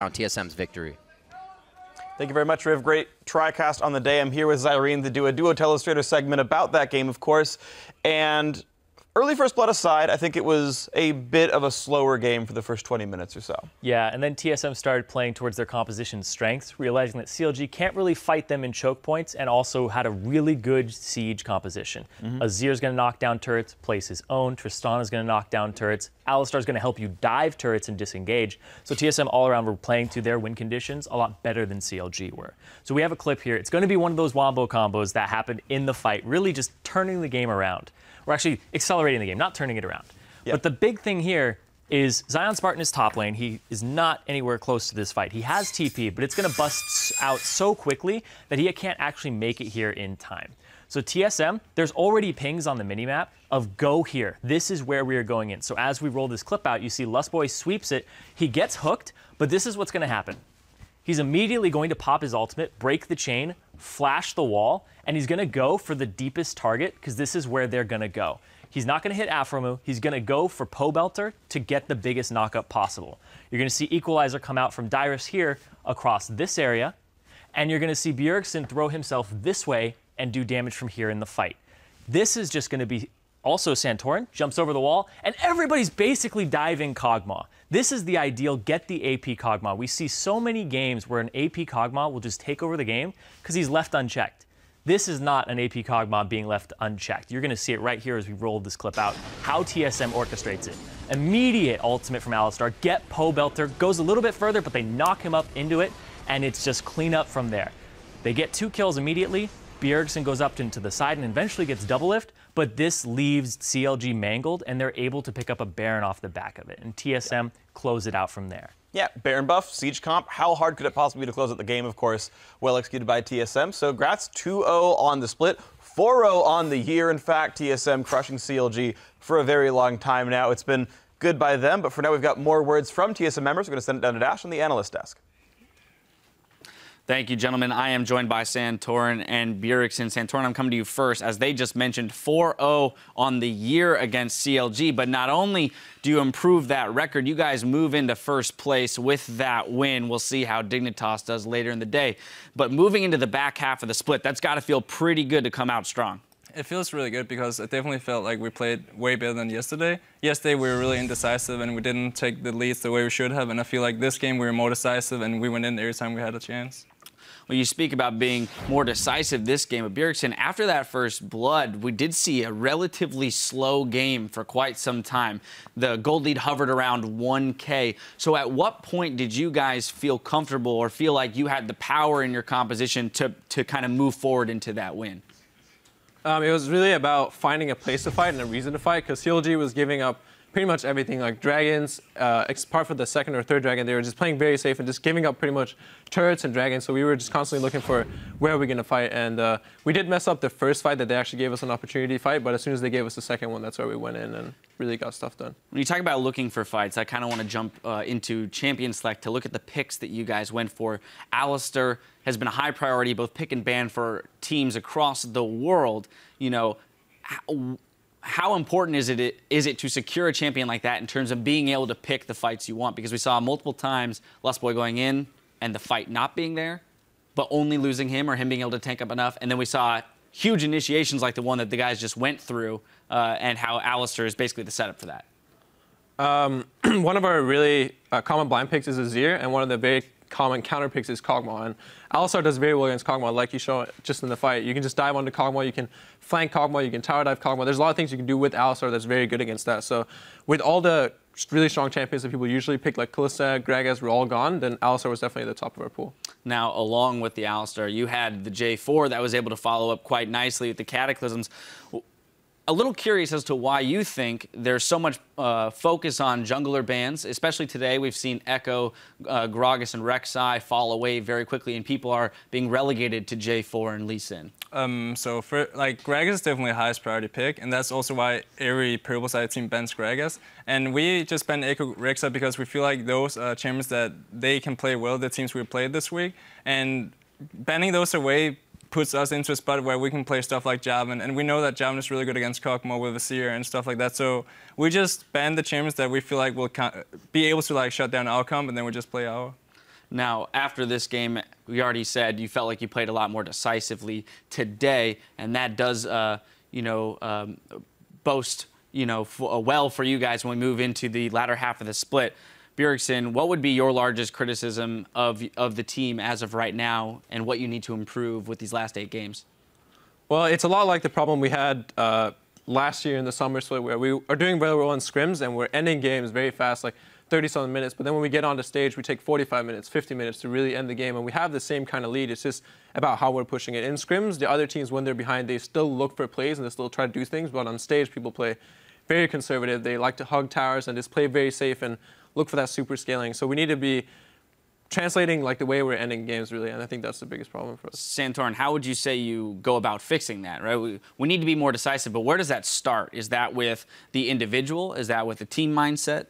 on TSM's victory. Thank you very much, Riv. Great TriCast on the day. I'm here with Zyrene to do a Duo Telestrator segment about that game, of course. And early First Blood aside, I think it was a bit of a slower game for the first 20 minutes or so. Yeah, and then TSM started playing towards their composition's strengths, realizing that CLG can't really fight them in choke points, and also had a really good siege composition. Azir's going to knock down turrets, place his own. Tristana's going to knock down turrets. Alistar's going to help you dive turrets and disengage. So TSM all around were playing to their win conditions a lot better than CLG were. So we have a clip here. It's going to be one of those wombo combos that happened in the fight, really just turning the game around. We're actually accelerating the game, not turning it around. Yep. But the big thing here is Zion Spartan is top lane. He is not anywhere close to this fight. He has TP, but it's going to bust out so quickly that he can't actually make it here in time. So TSM, there's already pings on the minimap of go here. This is where we are going in. So as we roll this clip out, you see Lustboy sweeps it. He gets hooked, but this is what's going to happen. He's immediately going to pop his ultimate, break the chain, flash the wall, and he's going to go for the deepest target because this is where they're going to go. He's not going to hit Afromu. He's going to go for Pobelter to get the biggest knockup possible. You're going to see Equalizer come out from Dyrus here across this area, and you're going to see Bjergsen throw himself this way and do damage from here in the fight. This is just going to be also Santorin jumps over the wall, and everybody's basically diving Kog'Maw. This is the ideal get the AP Kog'Maw. We see so many games where an AP Kog'Maw will just take over the game because he's left unchecked. This is not an AP Kog'Maw being left unchecked. You're going to see it right here as we roll this clip out, how TSM orchestrates it. Immediate ultimate from Alistar, get Pobelter, goes a little bit further, but they knock him up into it, and it's just clean up from there. They get 2 kills immediately. Bjergsen goes up into the side and eventually gets double lift, but this leaves CLG mangled, and they're able to pick up a Baron off the back of it, and TSM close it out from there. Yeah, Baron buff, Siege comp. How hard could it possibly be to close out the game, of course? Well executed by TSM. So Grats 2-0 on the split, 4-0 on the year. In fact, TSM crushing CLG for a very long time now. It's been good by them, but for now we've got more words from TSM members. We're going to send it down to Dash on the analyst desk. Thank you, gentlemen. I am joined by Santorin and Bjergsen. Santorin, I'm coming to you first. As they just mentioned, 4-0 on the year against CLG. But not only do you improve that record, you guys move into first place with that win. We'll see how Dignitas does later in the day. But moving into the back half of the split, that's got to feel pretty good to come out strong. It feels really good because it definitely felt like we played way better than yesterday. Yesterday we were really indecisive and we didn't take the leads the way we should have. And I feel like this game we were more decisive and we went in every time we had a chance. Well, you speak about being more decisive this game. But Bjergsen, after that first blood, we did see a relatively slow game for quite some time. The gold lead hovered around 1K. So at what point did you guys feel comfortable or feel like you had the power in your composition to kind of move forward into that win? It was really about finding a place to fight and a reason to fight, because CLG was giving up pretty much everything, like dragons, apart from the second or third dragon, they were just playing very safe and just giving up pretty much turrets and dragons. So we were just constantly looking for where are we going to fight. And we did mess up the first fight that they actually gave us an opportunity to fight, but as soon as they gave us the second one, that's where we went in and really got stuff done. When you talk about looking for fights, I kind of want to jump into Champion Select to look at the picks that you guys went for. Alistar has been a high priority, both pick and ban for teams across the world. You know, how important is it to secure a champion like that in terms of being able to pick the fights you want? Because we saw multiple times Lustboy going in and the fight not being there, but only losing him or him being able to tank up enough. And then we saw huge initiations like the one that the guys just went through, and how Alistar is basically the setup for that. One of our really common blind picks is Azir, and one of the very common counter picks is Kog'Maw. And Alistar does very well against Kog'Maw, like you show just in the fight. You can just dive onto Kog'Maw, you can flank Kog'Maw, you can tower dive Kog'Maw. There's a lot of things you can do with Alistar that's very good against that. So with all the really strong champions that people usually pick, like Kalista, Gragas, were all gone, then Alistar was definitely at the top of our pool. Now, along with the Alistar, you had the J4 that was able to follow up quite nicely with the Cataclysms. A little curious as to why you think there's so much focus on jungler bans, especially today. We've seen Echo, Gragas, and Rek'Sai fall away very quickly, and people are being relegated to J4 and Lee Sin. So for Gragas is definitely the highest priority pick, and that's also why every purple side team bans Gragas. And we just ban Echo, Rek'Sai because we feel like those champions that they can play well, the teams we played this week, and banning those away puts us into a spot where we can play stuff like Jarvan, and we know that Jarvan is really good against Kog'Maw with Azir and stuff like that. So we just ban the champions that we feel like will be able to shut down our comp, and then we just play our. Now, after this game, we already said you felt like you played a lot more decisively today, and that does, boast, well for you guys when we move into the latter half of the split. Bjergsen, what would be your largest criticism of the team as of right now, and what you need to improve with these last 8 games? Well, it's a lot like the problem we had last year in the summer split, where we are doing very well in scrims and we're ending games very fast, like 30-something minutes. But then when we get on the stage, we take 45 minutes, 50 minutes to really end the game, and we have the same kind of lead. It's just about how we're pushing it. In scrims, the other teams, when they're behind, they still look for plays and they still try to do things. But on stage, people play very conservative. They like to hug towers and just play very safe and look for that super scaling. So we need to be translating like the way we're ending games, really, and I think that's the biggest problem for us. Santorin, how would you say you go about fixing that, right? We need to be more decisive, but where does that start? Is that with the individual? Is that with the team mindset?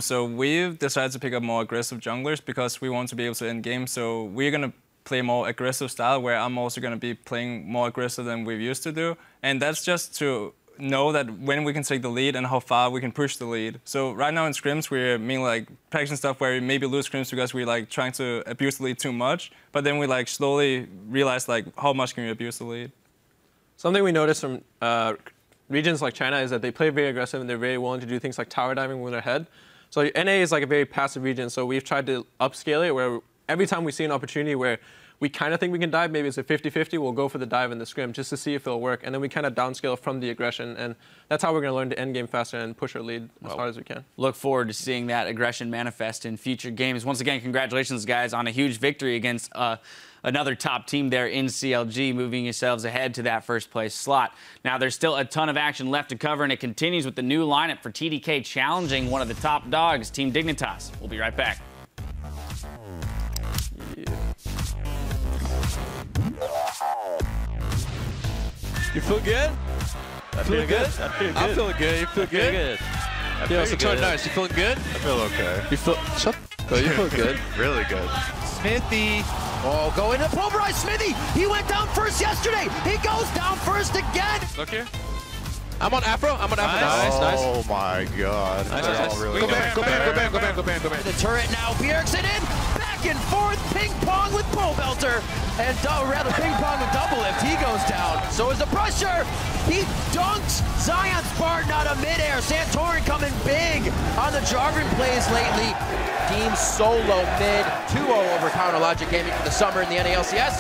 So we've decided to pick up more aggressive junglers because we want to be able to end games. So we're going to play more aggressive style, where I'm also going to be playing more aggressive than we used to do. And that's just to know that when we can take the lead and how far we can push the lead. So right now in scrims, we're mainly like practicing stuff where we maybe lose scrims because we're like trying to abuse the lead too much, but then we like slowly realize like how much can we abuse the lead. Something we noticed from regions like China is that they play very aggressive and they're very willing to do things like tower diving when they're ahead. So NA is like a very passive region, so we've tried to upscale it where every time we see an opportunity where we kind of think we can dive, maybe it's a 50-50, we'll go for the dive in the scrim just to see if it'll work. And then we kind of downscale from the aggression. And that's how we're going to learn to end game faster and push our lead as hard as we can. Look forward to seeing that aggression manifest in future games. Once again, congratulations, guys, on a huge victory against another top team there in CLG, moving yourselves ahead to that first place slot. Now, there's still a ton of action left to cover, and it continues with the new lineup for TDK challenging one of the top dogs, Team Dignitas. We'll be right back. You feel good? I feel good. I'm feeling good. You feel good? Yeah, so Tony, nice. You feeling good? I feel okay. You feel? Shut. Oh, you feel good? Really good. Smithy. Oh, going to pulverize Smithy. He went down first yesterday. He goes down first again. Look here. I'm on Afro. I'm on Afro. Nice. Oh my God. Nice. Really Go back. The turret now. Bjergsen in. Back and forth. Ping pong with Pole Belter. And rather ping pong with double lift. He goes down. So is the pressure. He dunks Zion Spartan out of midair. Santorin coming big on the Jarvan plays lately. Team solo mid. 2-0 over Counter Logic Gaming for the summer in the NA LCS.